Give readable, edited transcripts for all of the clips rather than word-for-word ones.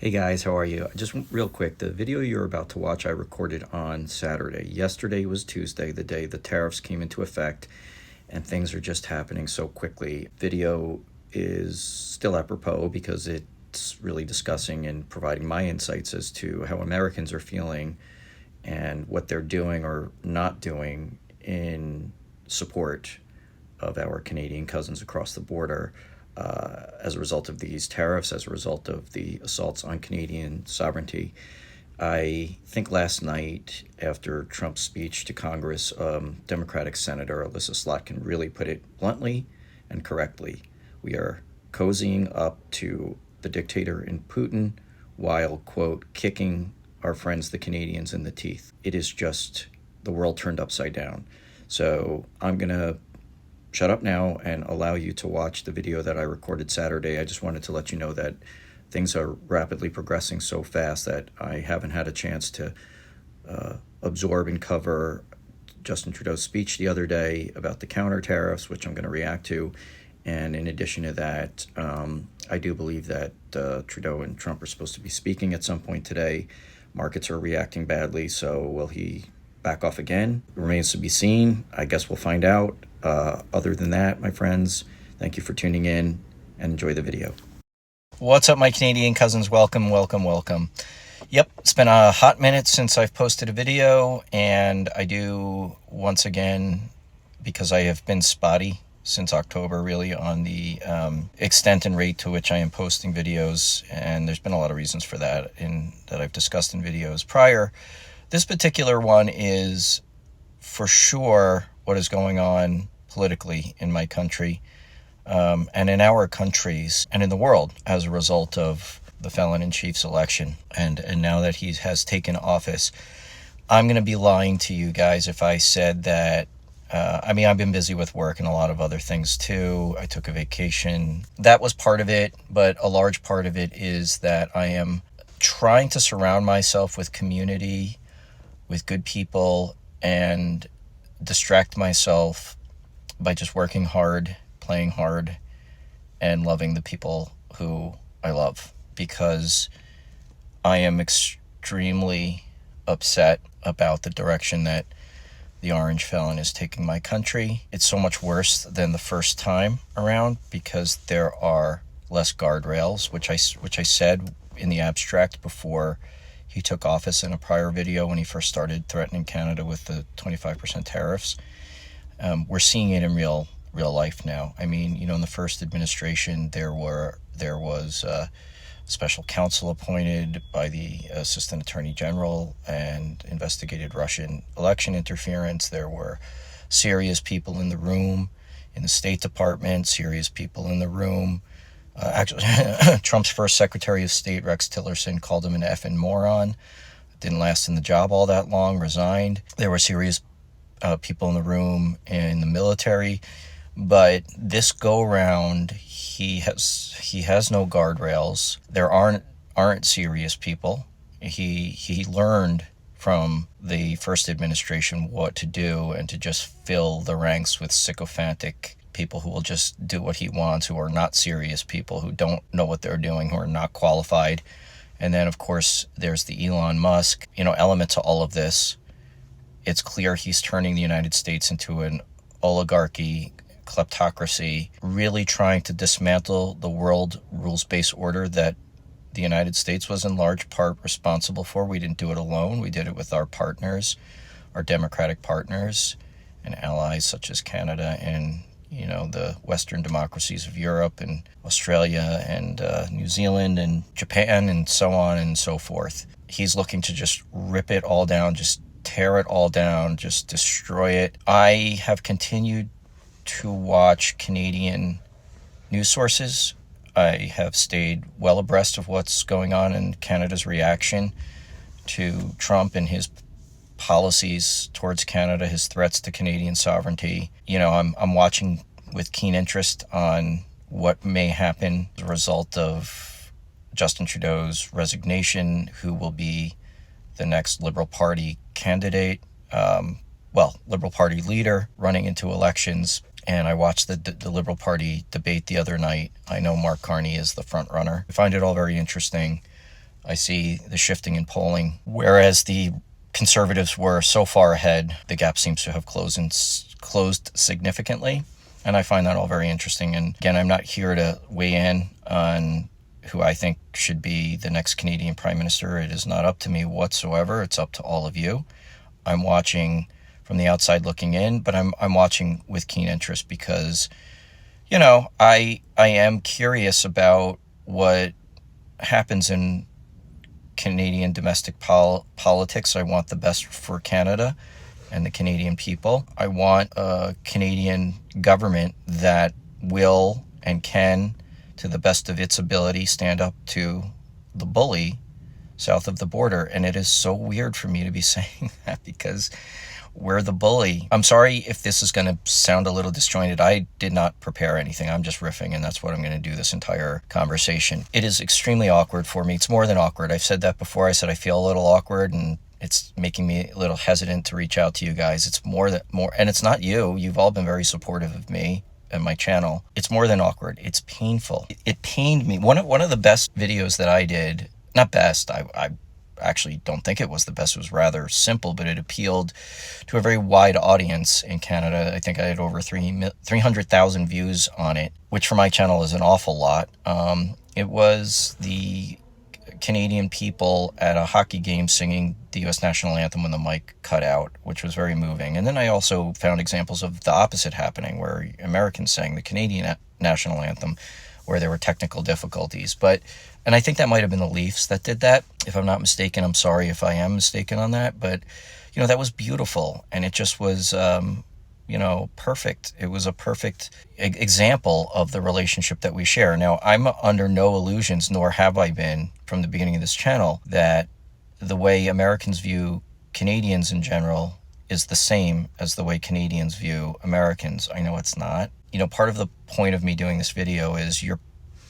Hey guys, how are you? Just real quick, the video you're about to watch I recorded on Saturday. Yesterday was Tuesday, the day the tariffs came into effect, and things are just happening so quickly. Video is still apropos because it's really discussing and providing my insights as to how Americans are feeling and what they're doing or not doing in support of our Canadian cousins across the border as a result of these tariffs, as a result of the assaults on Canadian sovereignty. I think last night, after Trump's speech to Congress, Democratic Senator Alyssa Slotkin really put it bluntly and correctly. We are cozying up to the dictator in Putin while, quote, kicking our friends, the Canadians, in the teeth. It is just the world turned upside down. So I'm going to shut up now and allow you to watch the video that I recorded Saturday. I just wanted to let you know that things are rapidly progressing so fast that I haven't had a chance to absorb and cover Justin Trudeau's speech the other day about the counter tariffs, which I'm going to react to. And in addition to that, I do believe that Trudeau and Trump are supposed to be speaking at some point today. Markets are reacting badly, so will he back off again? It remains to be seen. I guess we'll find out. Other than that, my friends, thank you for tuning in and enjoy the video. What's up, my Canadian cousins? Welcome, welcome, welcome. Yep, it's been a hot minute since I've posted a video, and I do once again, because I have been spotty since October, really, on the extent and rate to which I am posting videos, and there's been a lot of reasons for that that I've discussed in videos prior. This particular one is for sure what is going on politically in my country and in our countries and in the world as a result of the felon-in-chief's election. And now that he has taken office, I'm going to be lying to you guys if I said that I've been busy with work and a lot of other things too. I took a vacation. That was part of it, but a large part of it is that I am trying to surround myself with community, with good people, and distract myself by just working hard, playing hard, and loving the people who I love, because I am extremely upset about the direction that the orange felon is taking my country. It's so much worse than the first time around because there are less guardrails, which I said in the abstract before he took office in a prior video when he first started threatening Canada with the 25% tariffs. We're seeing it in real life now. I mean, in the first administration, there was a special counsel appointed by the Assistant Attorney General and investigated Russian election interference. There were serious people in the room in the State Department, serious people in the room. Actually, Trump's first Secretary of State, Rex Tillerson, called him an effing moron. Didn't last in the job all that long, resigned. There were serious people in the room in the military. But this go-round, he has no guardrails. There aren't serious people. He learned from the first administration what to do and to just fill the ranks with sycophantic people who will just do what he wants, who are not serious people, who don't know what they're doing, who are not qualified. And then, of course, there's the Elon Musk, element to all of this. It's clear he's turning the United States into an oligarchy, kleptocracy, really trying to dismantle the world rules-based order that the United States was in large part responsible for. We didn't do it alone. We did it with our partners, our democratic partners and allies such as Canada and the Western democracies of Europe and Australia and New Zealand and Japan and so on and so forth. He's looking to just rip it all down, just tear it all down, just destroy it. I have continued to watch Canadian news sources. I have stayed well abreast of what's going on in Canada's reaction to Trump and his policies towards Canada, his threats to Canadian sovereignty. I'm watching with keen interest on what may happen as a result of Justin Trudeau's resignation, who will be the next Liberal Party candidate, Liberal Party leader running into elections. And I watched the Liberal Party debate the other night. I know Mark Carney is the front runner. I find it all very interesting. I see the shifting in polling. Whereas the Conservatives were so far ahead, the gap seems to have closed significantly. And I find that all very interesting. And again, I'm not here to weigh in on who I think should be the next Canadian Prime Minister. It is not up to me whatsoever. It's up to all of you. I'm watching from the outside looking in, but I'm watching with keen interest because, I am curious about what happens in Canadian domestic politics. I want the best for Canada and the Canadian people. I want a Canadian government that will and can, to the best of its ability, stand up to the bully south of the border. And it is so weird for me to be saying that because we're the bully. I'm sorry if this is going to sound a little disjointed. I did not prepare anything. I'm just riffing, and that's what I'm going to do this entire conversation. It is extremely awkward for me. It's more than awkward. I've said that before. I said I feel a little awkward, and it's making me a little hesitant to reach out to you guys. It's more, and it's not you. You've all been very supportive of me and my channel. It's more than awkward. It's painful. It pained me. One of the best videos that I did, not best, I actually don't think it was the best. It was rather simple, but it appealed to a very wide audience in Canada. I think I had over 300,000 views on it, which for my channel is an awful lot. It was the Canadian people at a hockey game singing the U.S. national anthem when the mic cut out, which was very moving. And then I also found examples of the opposite happening, where Americans sang the Canadian national anthem, where there were technical difficulties. And I think that might have been the Leafs that did that. If I'm not mistaken, I'm sorry if I am mistaken on that. But, that was beautiful. And it just was, perfect. It was a perfect example of the relationship that we share. Now, I'm under no illusions, nor have I been from the beginning of this channel, that the way Americans view Canadians in general is the same as the way Canadians view Americans. I know it's not. Part of the point of me doing this video is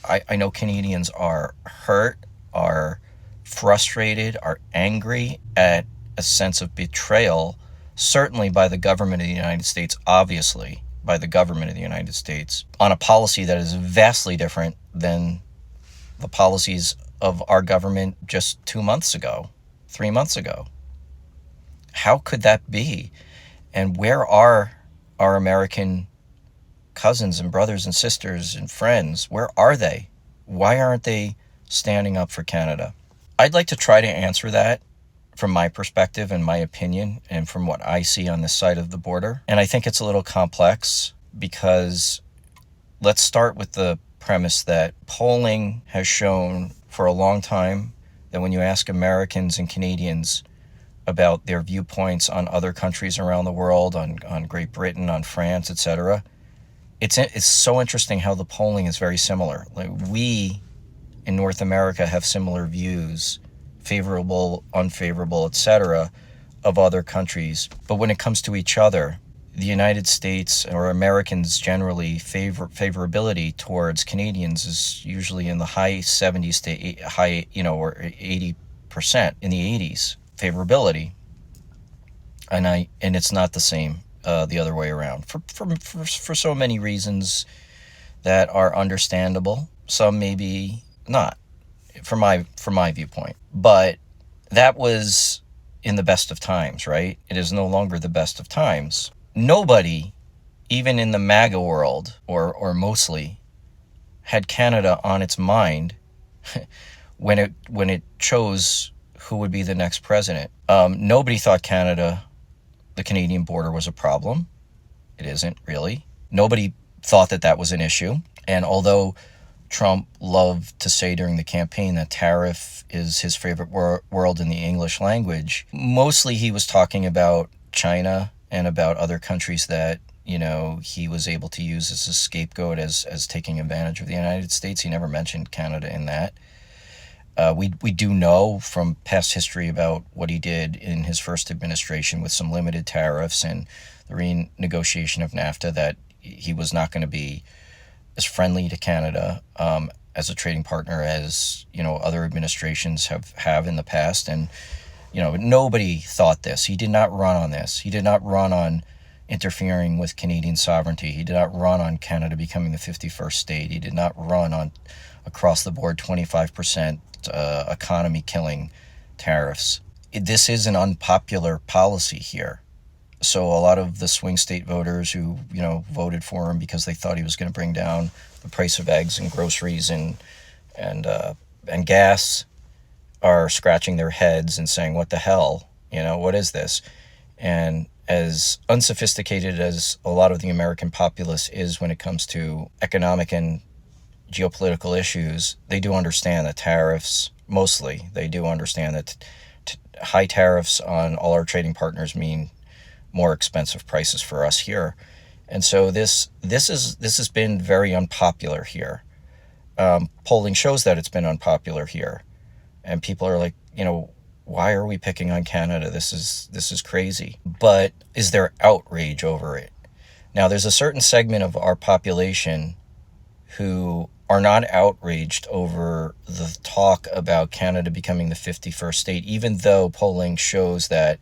I know Canadians are hurt, are frustrated, are angry at a sense of betrayal, certainly by the government of the United States, obviously by the government of the United States, on a policy that is vastly different than the policies of our government just 2 months ago, 3 months ago. How could that be? And where are our American cousins and brothers and sisters and friends? Where are they? Why aren't they standing up for Canada? I'd like to try to answer that from my perspective and my opinion and from what I see on this side of the border. And I think it's a little complex because let's start with the premise that polling has shown for a long time that when you ask Americans and Canadians about their viewpoints on other countries around the world, on Great Britain, on France, etc., it's so interesting how the polling is very similar. Like, we in North America have similar views, favorable, unfavorable, etc., of other countries. But when it comes to each other, the United States, or Americans generally, favorability towards Canadians is usually in the high 70s to high, or 80%, in the 80s, favorability. And it's not the same the other way around for so many reasons that are understandable. Some maybe not, from my viewpoint. But that was in the best of times, right? It is no longer the best of times. Nobody, even in the MAGA world, or mostly, had Canada on its mind when it chose who would be the next president. Nobody thought the Canadian border was a problem. It isn't really. Nobody thought that was an issue. And although Trump loved to say during the campaign that tariff is his favorite word in the English language, mostly he was talking about China and about other countries that, he was able to use as a scapegoat as taking advantage of the United States. He never mentioned Canada in that. We do know from past history about what he did in his first administration with some limited tariffs and the renegotiation of NAFTA, that he was not going to be as friendly to Canada as a trading partner as other administrations have in the past. And nobody thought this. He did not run on this. He did not run on interfering with Canadian sovereignty. He did not run on Canada becoming the 51st state. He did not run on across the board 25% economy-killing tariffs. This is an unpopular policy here. So a lot of the swing state voters who, voted for him because they thought he was going to bring down the price of eggs and groceries and gas are scratching their heads and saying, what the hell? What is this? And as unsophisticated as a lot of the American populace is when it comes to economic and geopolitical issues, they do understand that tariffs, mostly, they do understand that high tariffs on all our trading partners mean more expensive prices for us here. And so this has been very unpopular here. Polling shows that it's been unpopular here. And people are like, why are we picking on Canada? This is crazy. But is there outrage over it? Now, there's a certain segment of our population who are not outraged over the talk about Canada becoming the 51st state, even though polling shows that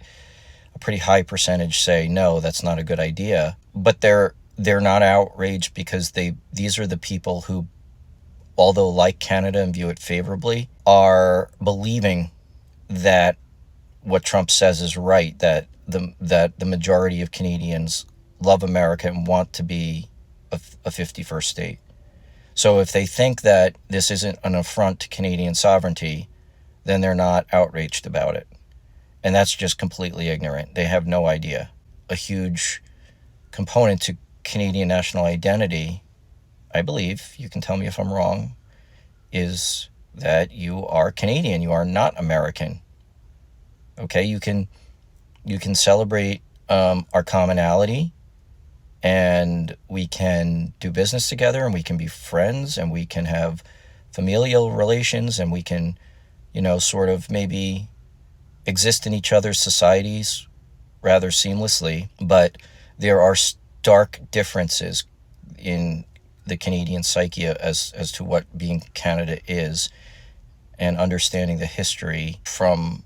a pretty high percentage say, no, that's not a good idea. But they're not outraged because these are the people who, although like Canada and view it favorably, are believing that what Trump says is right, that the majority of Canadians love America and want to be a 51st state. So if they think that this isn't an affront to Canadian sovereignty, then they're not outraged about it. And that's just completely ignorant. They have no idea. A huge component to Canadian national identity, I believe, you can tell me if I'm wrong, is that you are Canadian. You are not American. Okay, you can celebrate our commonality, and we can do business together, and we can be friends, and we can have familial relations, and we can, sort of maybe exist in each other's societies rather seamlessly. But there are stark differences in the Canadian psyche as to what being Canada is, and understanding the history from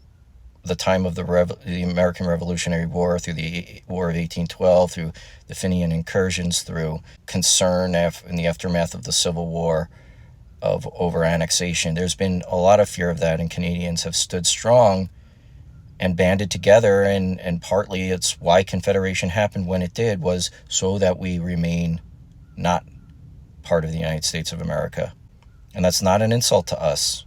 the time of the American Revolutionary War, through the War of 1812, through the Fenian incursions, through concern in the aftermath of the Civil War over annexation. There's been a lot of fear of that, and Canadians have stood strong and banded together, and partly it's why Confederation happened when it did, was so that we remain not part of the United States of America. And that's not an insult to us.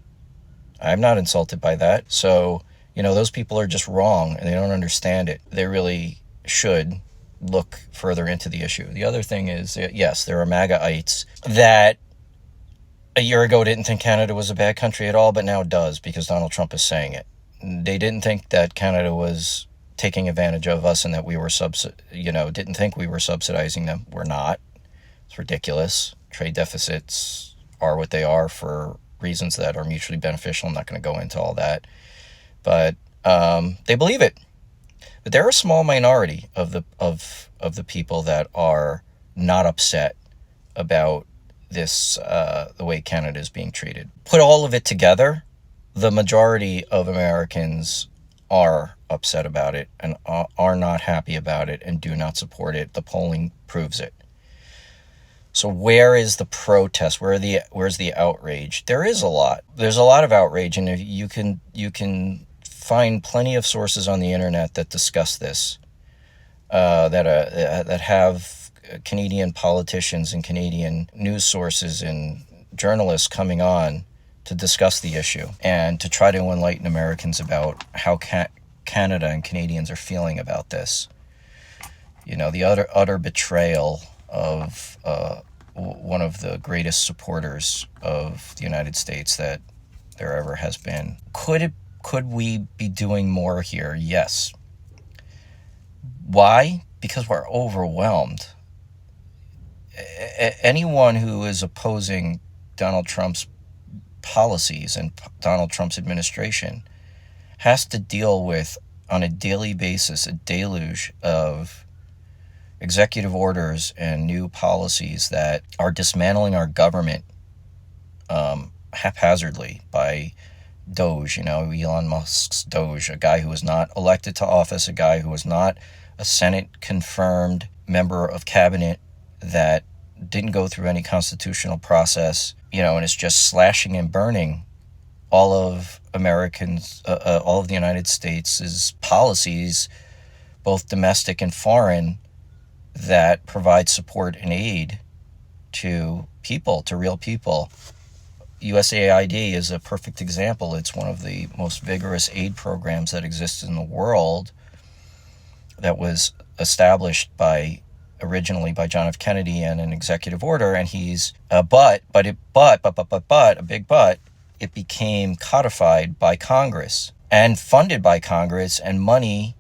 I'm not insulted by that. So, those people are just wrong, and they don't understand it. They really should look further into the issue. The other thing is, yes, there are MAGA-ites that a year ago didn't think Canada was a bad country at all, but now does because Donald Trump is saying it. They didn't think that Canada was taking advantage of us and that we were didn't think we were subsidizing them. We're not. It's ridiculous. Trade deficits are what they are for reasons that are mutually beneficial. I'm not going to go into all that. But they believe it. But they're a small minority of the people that are not upset about this, the way Canada is being treated. Put all of it together, the majority of Americans are upset about it and are not happy about it and do not support it. The polling proves it. So where is the protest? Where's the outrage? There is a lot. There's a lot of outrage, and you can find plenty of sources on the internet that discuss this, that have Canadian politicians and Canadian news sources and journalists coming on to discuss the issue and to try to enlighten Americans about how Canada and Canadians are feeling about this. The utter betrayal of one of the greatest supporters of the United States that there ever has been. Could we be doing more here? Yes. Why? Because we're overwhelmed. Anyone who is opposing Donald Trump's policies and Donald Trump's administration has to deal with, on a daily basis, a deluge of executive orders and new policies that are dismantling our government haphazardly by Doge, Elon Musk's Doge, a guy who was not elected to office, a guy who was not a Senate-confirmed member of cabinet, that didn't go through any constitutional process, and is just slashing and burning all of all of the United States' policies, both domestic and foreign, that provide support and aid to people, to real people. USAID is a perfect example. It's one of the most vigorous aid programs that exists in the world, that was established originally by John F. Kennedy in an executive order, and he's a big but, it became codified by Congress and funded by Congress, and money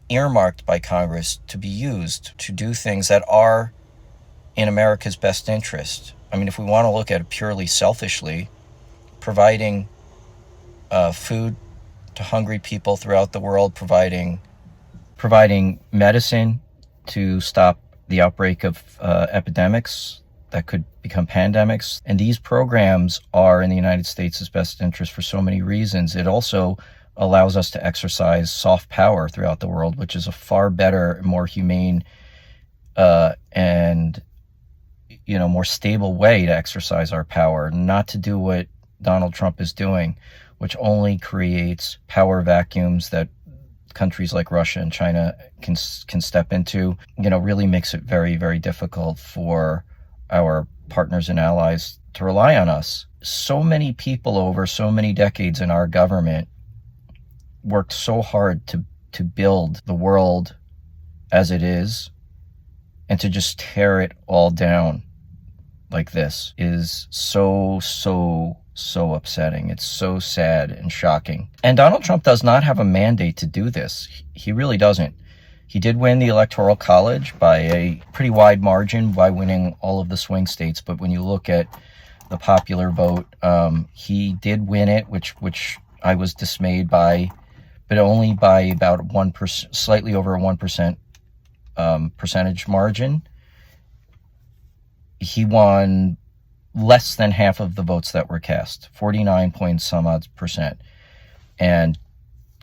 earmarked by Congress to be used to do things that are in America's best interest. I mean, if we want to look at it purely selfishly, providing food to hungry people throughout the world, providing medicine to stop the outbreak of epidemics that could become pandemics. And these programs are in the United States' best interest for so many reasons. It also allows us to exercise soft power throughout the world, which is a far better, more humane, and more stable way to exercise our power, not to do what Donald Trump is doing, which only creates power vacuums that countries like Russia and China can step into. Really makes it very, very difficult for our partners and allies to rely on us. So many people over so many decades in our government worked so hard to build the world as it is, and to just tear it all down like this is so upsetting. It's so sad and shocking. And Donald Trump does not have a mandate to do this. He really doesn't. He did win the Electoral College by a pretty wide margin by winning all of the swing states. But when you look at the popular vote, he did win it, which I was dismayed by, but only by about 1%, slightly over a 1% percentage margin. He won less than half of the votes that were cast, 49 point some odd percent. And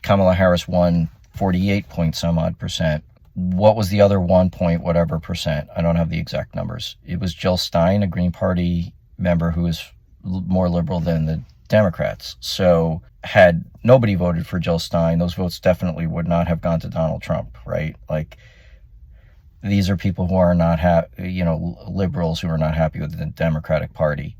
Kamala Harris won 48 point some odd percent. What was the other 1 point whatever percent? I don't have the exact numbers. It was Jill Stein, a Green Party member who is more liberal than the Democrats. So had nobody voted for Jill Stein, those votes definitely would not have gone to Donald Trump, right? Like, these are people who are not liberals who are not happy with the Democratic Party,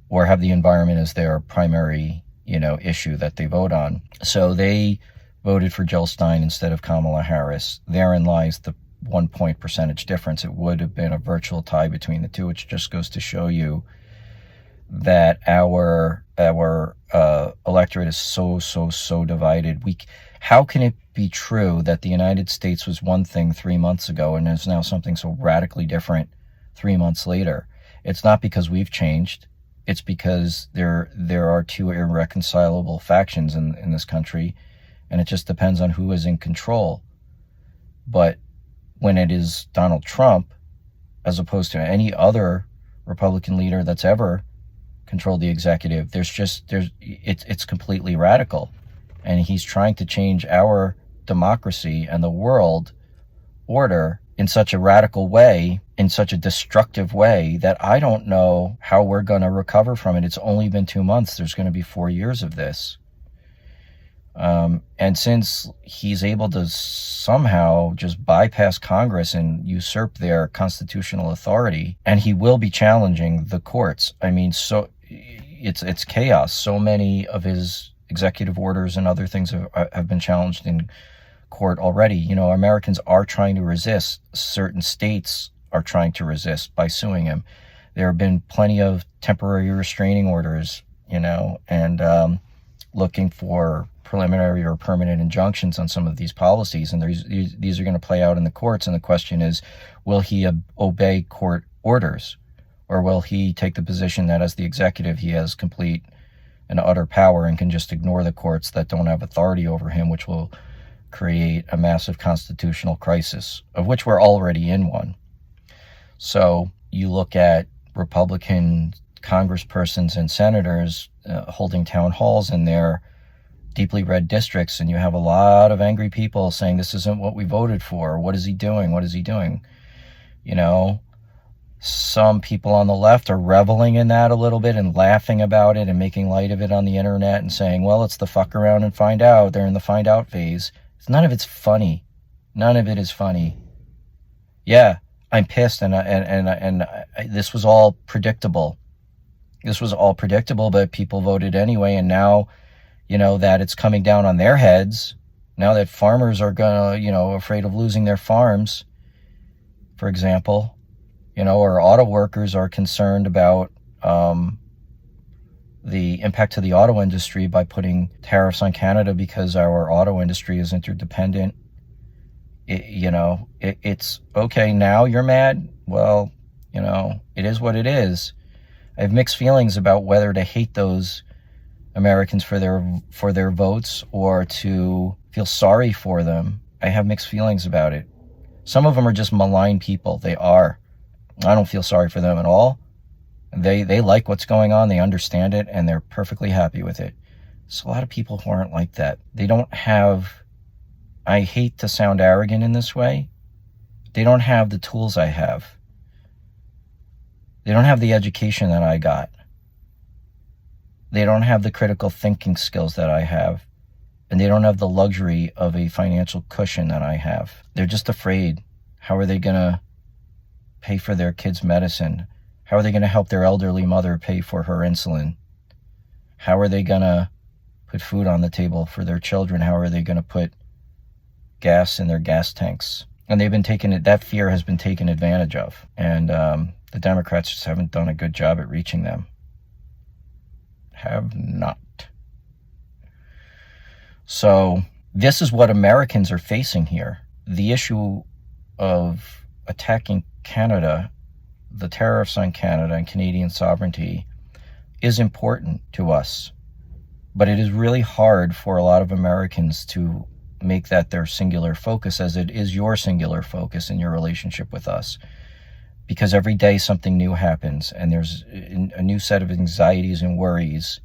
or have the environment as their primary, issue that they vote on. So they voted for Jill Stein instead of Kamala Harris. Therein lies the 1 point percentage difference. It would have been a virtual tie between the two, which just goes to show you that our electorate is so divided. How can it be true that the United States was one thing 3 months ago and is now something so radically different 3 months later? It's not because we've changed. It's because there are two irreconcilable factions in this country, and it just depends on who is in control. But when it is Donald Trump, as opposed to any other Republican leader that's ever controlled the executive, it's completely radical. And he's trying to change our democracy and the world order in such a radical way, in such a destructive way, that I don't know how we're going to recover from it. It's only been 2 months. There's going to be 4 years of this. And since he's able to somehow just bypass Congress and usurp their constitutional authority, and he will be challenging the courts. I mean, so it's chaos. So many of his executive orders and other things have been challenged in court already. Americans are trying to resist. Certain states are trying to resist by suing him. There have been plenty of temporary restraining orders, and looking for preliminary or permanent injunctions on some of these policies. And these are going to play out in the courts. And the question is, will he obey court orders? Or will he take the position that as the executive, he has complete and utter power and can just ignore the courts that don't have authority over him, which will create a massive constitutional crisis, of which we're already in one. So you look at Republican congresspersons and senators holding town halls in their deeply red districts, and you have a lot of angry people saying, this isn't what we voted for. What is he doing? What is he doing? Some people on the left are reveling in that a little bit and laughing about it and making light of it on the internet and saying, well, it's the fuck around and find out. They're in the find out phase. None of it's funny. None of it is funny. Yeah, I'm pissed, and this was all predictable. This was all predictable, but people voted anyway, and now, that it's coming down on their heads, now that farmers are afraid of losing their farms, for example, or auto workers are concerned about the impact to the auto industry by putting tariffs on Canada because our auto industry is interdependent. It's okay. Now you're mad. Well, it is what it is. I have mixed feelings about whether to hate those Americans for their votes or to feel sorry for them. I have mixed feelings about it. Some of them are just malign people. They are. I don't feel sorry for them at all. They like what's going on. They understand it, and they're perfectly happy with it. There's a lot of people who aren't like that. They don't have, I hate to sound arrogant in this way, they don't have the tools I have. They don't have the education that I got. They don't have the critical thinking skills that I have. And they don't have the luxury of a financial cushion that I have. They're just afraid. How are they going to pay for their kids' medicine? How are they going to help their elderly mother pay for her insulin? How are they going to put food on the table for their children? How are they going to put gas in their gas tanks? And that fear has been taken advantage of. And the Democrats just haven't done a good job at reaching them. Have not. So this is what Americans are facing here. The issue of attacking Canada, the tariffs on Canada and Canadian sovereignty, is important to us. But it is really hard for a lot of Americans to make that their singular focus, as it is your singular focus in your relationship with us. Because every day something new happens, and there's a new set of anxieties and worries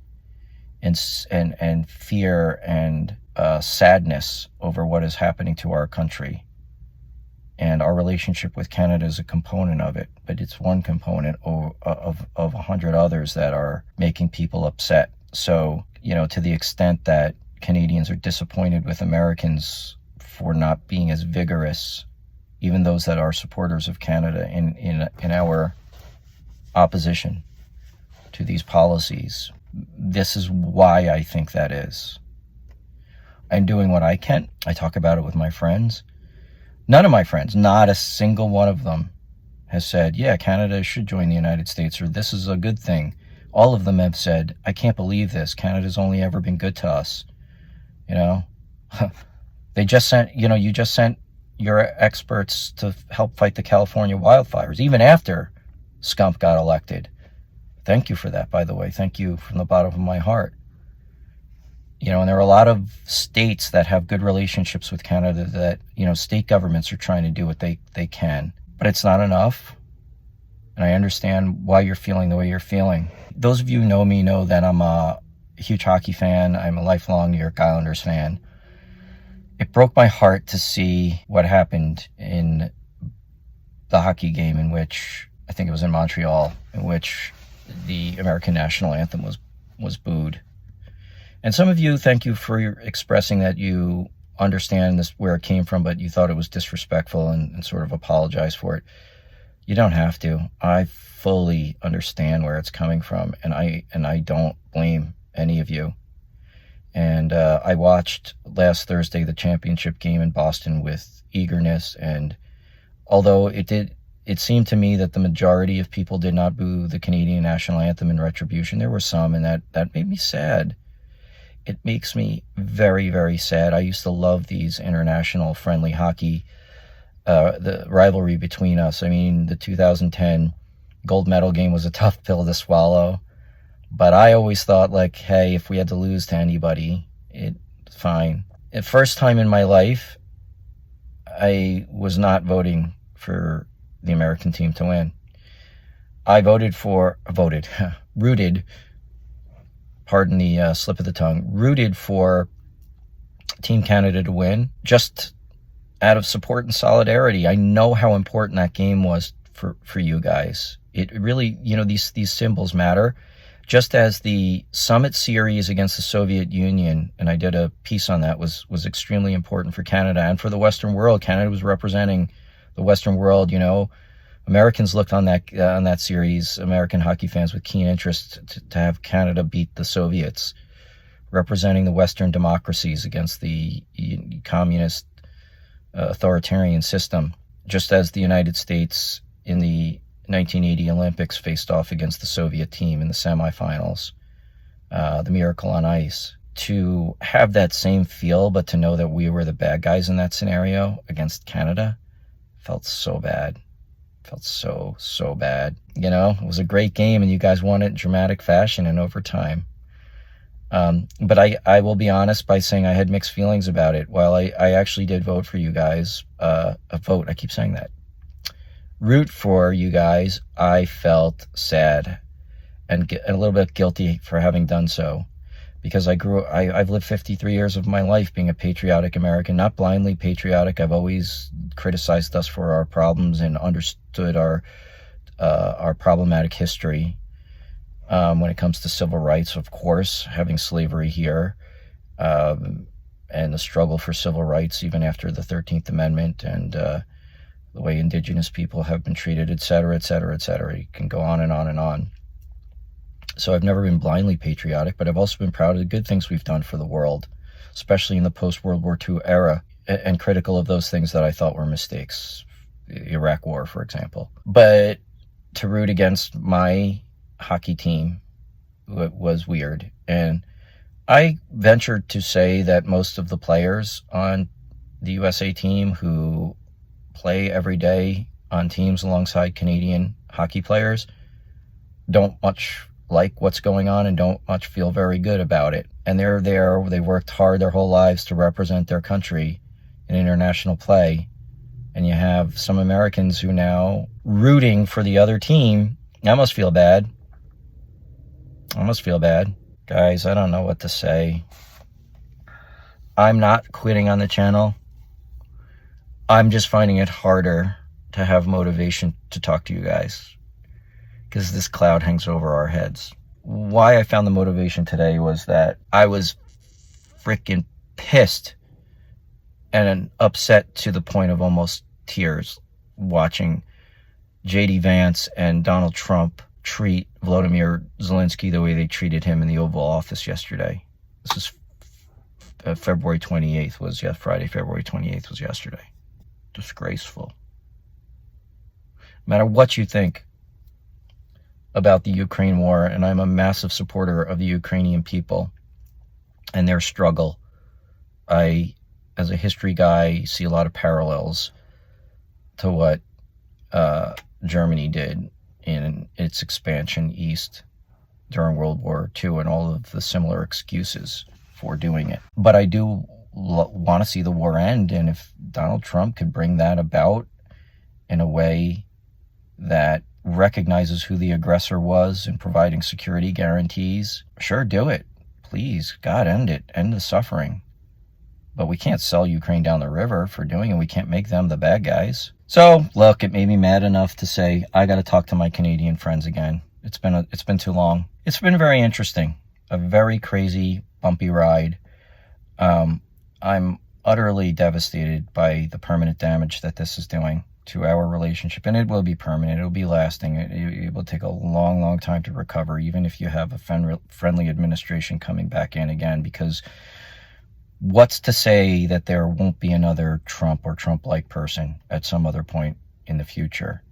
and fear and sadness over what is happening to our country. And our relationship with Canada is a component of it, but it's one component of 100 others that are making people upset. So, to the extent that Canadians are disappointed with Americans for not being as vigorous, even those that are supporters of Canada in our opposition to these policies, this is why I think that is. I'm doing what I can. I talk about it with my friends. None of my friends, not a single one of them, has said, yeah, Canada should join the United States, or this is a good thing. All of them have said, I can't believe this. Canada's only ever been good to us. They just sent, you just sent your experts to help fight the California wildfires, even after Scump got elected. Thank you for that, by the way. Thank you from the bottom of my heart. And there are a lot of states that have good relationships with Canada that, state governments are trying to do what they can. But it's not enough. And I understand why you're feeling the way you're feeling. Those of you who know me know that I'm a huge hockey fan. I'm a lifelong New York Islanders fan. It broke my heart to see what happened in the hockey game in which, I think it was in Montreal, in which the American national anthem was booed. And some of you, thank you for expressing that you understand this, where it came from, but you thought it was disrespectful and sort of apologize for it. You don't have to. I fully understand where it's coming from, and I don't blame any of you. And I watched last Thursday the championship game in Boston with eagerness, and although it seemed to me that the majority of people did not boo the Canadian national anthem in retribution, there were some, and that made me sad. It makes me very, very sad. I used to love these international friendly hockey, the rivalry between us. I mean, the 2010 gold medal game was a tough pill to swallow, but I always thought, hey, if we had to lose to anybody, it's fine. The first time in my life, I was not voting for the American team to win. I rooted, pardon the slip of the tongue, rooted for Team Canada to win, just out of support and solidarity. I know how important that game was for you guys. It really, these symbols matter. Just as the summit series against the Soviet Union, and I did a piece on that, was extremely important for Canada and for the Western world. Canada was representing the Western world. Americans looked on that series, American hockey fans, with keen interest to have Canada beat the Soviets, representing the Western democracies against the communist authoritarian system, just as the United States in the 1980 Olympics faced off against the Soviet team in the semifinals, the Miracle on Ice. To have that same feel, but to know that we were the bad guys in that scenario against Canada, felt so bad. Felt so bad. It was a great game, and you guys won it in dramatic fashion in overtime. But I will be honest by saying I had mixed feelings about it. While I actually did vote for you guys, I keep saying that, root for you guys, I felt sad and a little bit guilty for having done so, because I've lived 53 years of my life being a patriotic American, not blindly patriotic. I've always criticized us for our problems and understood our problematic history. When it comes to civil rights, of course, having slavery here, and the struggle for civil rights even after the 13th Amendment, and the way indigenous people have been treated, et cetera, et cetera, et cetera. You can go on and on and on. So I've never been blindly patriotic, but I've also been proud of the good things we've done for the world, especially in the post-World War II era, and critical of those things that I thought were mistakes, the Iraq War, for example. But to root against my hockey team was weird. And I ventured to say that most of the players on the USA team who play every day on teams alongside Canadian hockey players don't much like what's going on and don't much feel very good about it. And they're there, they worked hard their whole lives to represent their country in international play. And you have some Americans who now rooting for the other team. I must feel bad. Guys, I don't know what to say. I'm not quitting on the channel. I'm just finding it harder to have motivation to talk to you guys, because this cloud hangs over our heads. Why I found the motivation today was that I was freaking pissed and upset to the point of almost tears watching J.D. Vance and Donald Trump treat Volodymyr Zelensky the way they treated him in the Oval Office yesterday. This is February 28th was Friday, February 28th was yesterday. Disgraceful. No matter what you think about the Ukraine war, and I'm a massive supporter of the Ukrainian people and their struggle, I, as a history guy, see a lot of parallels to what Germany did in its expansion east during World War II and all of the similar excuses for doing it. But I do want to see the war end, and if Donald Trump could bring that about in a way that recognizes who the aggressor was and providing security guarantees, sure, do it. Please, God, end it. End the suffering. But we can't sell Ukraine down the river for doing it. We can't make them the bad guys. So, look, it made me mad enough to say, I got to talk to my Canadian friends again. It's been too long. It's been very interesting. A very crazy, bumpy ride. I'm utterly devastated by the permanent damage that this is doing to our relationship. And it will be permanent. It will be lasting. It will take a long, long time to recover, even if you have a friendly administration coming back in again, because what's to say that there won't be another Trump or Trump-like person at some other point in the future?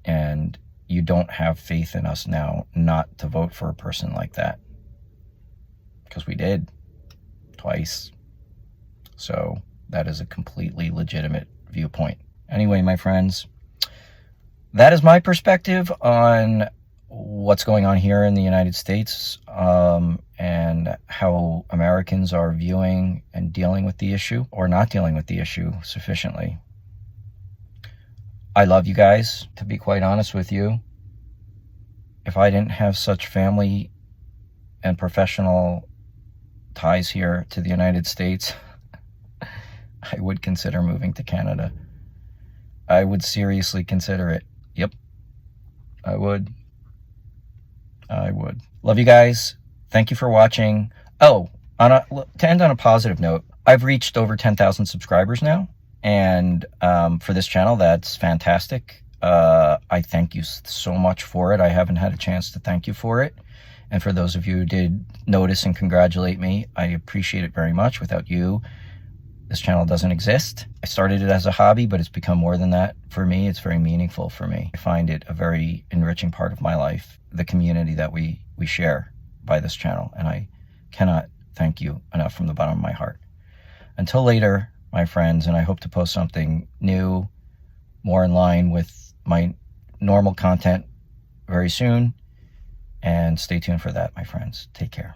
And you don't have faith in us now not to vote for a person like that, because we did twice. So that is a completely legitimate viewpoint. Anyway, my friends, that is my perspective on what's going on here in the United States, and how Americans are viewing and dealing with the issue, or not dealing with the issue sufficiently. I love you guys, to be quite honest with you. If I didn't have such family and professional ties here to the United States, I would consider moving to Canada. I would seriously consider it. Yep, I would. Love you guys. Thank you for watching. Oh, to end on a positive note, I've reached over 10,000 subscribers now. And for this channel, that's fantastic. I thank you so much for it. I haven't had a chance to thank you for it. And for those of you who did notice and congratulate me, I appreciate it very much. Without you, this channel doesn't exist. I started it as a hobby, but it's become more than that for me. It's very meaningful for me. I find it a very enriching part of my life, the community that we share by this channel. And I cannot thank you enough from the bottom of my heart. Until later, my friends, and I hope to post something new, more in line with my normal content very soon. And stay tuned for that, my friends. Take care.